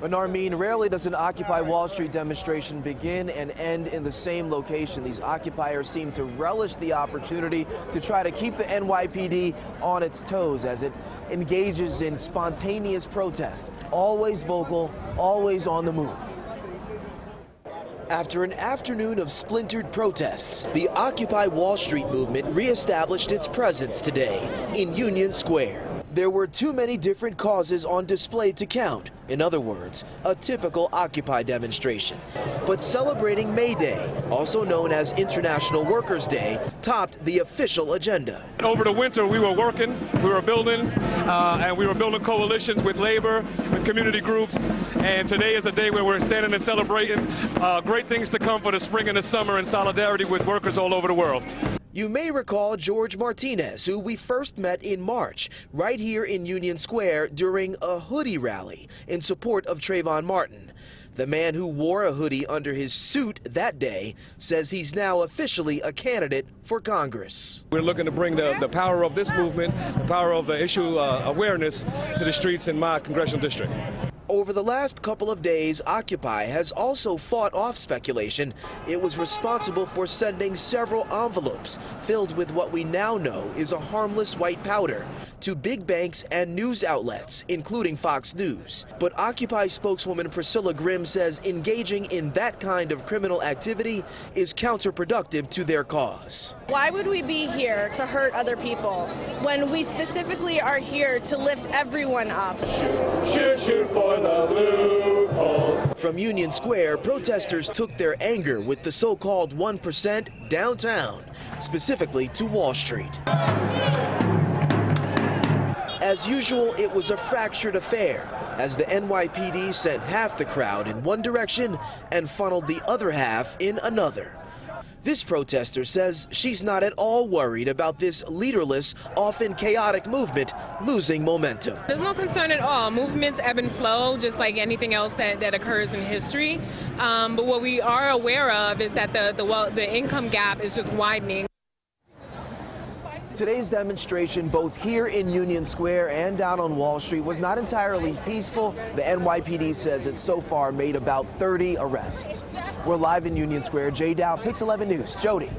But Narmeen, rarely does an Occupy Wall Street demonstration begin and end in the same location. These occupiers seem to relish the opportunity to try to keep the NYPD on its toes as it engages in spontaneous protest. Always vocal, always on the move. After an afternoon of splintered protests, the Occupy Wall Street movement reestablished its presence today in Union Square. There were too many different causes on display to count. In other words, a typical Occupy demonstration. But celebrating May Day, also known as International Workers' Day, topped the official agenda. Over the winter, we were working, we were building, and we were building coalitions with labor, with community groups. And today is a day where we're standing and celebrating great things to come for the spring and the summer in solidarity with workers all over the world. You may recall George Martinez, who we first met in March, right here in Union Square during a hoodie rally in support of Trayvon Martin. The man who wore a hoodie under his suit that day says he's now officially a candidate for Congress. We're looking to bring the power of this movement, the power of the issue awareness to the streets in my congressional district. Over the last couple of days, Occupy has also fought off speculation it was responsible for sending several envelopes filled with what we now know is a harmless white powder to big banks and news outlets, including Fox News. But Occupy spokeswoman Priscilla Grimm says engaging in that kind of criminal activity is counterproductive to their cause. Why would we be here to hurt other people when we specifically are here to lift everyone up? Shoot, shoot for the loopholes. From Union Square, protesters took their anger with the so-called 1% downtown, specifically to Wall Street. As usual, it was a fractured affair as the NYPD sent half the crowd in one direction and funneled the other half in another. This protester says she's not at all worried about this leaderless, often chaotic movement losing momentum. There's no concern at all. Movements ebb and flow, just like anything else that occurs in history. But what we are aware of is that the income gap is just widening. Today's demonstration, both here in Union Square and down on Wall Street, was not entirely peaceful. The NYPD says it's so far made about 30 arrests. We're live in Union Square. Jay Dow, PIX 11 News. Jody.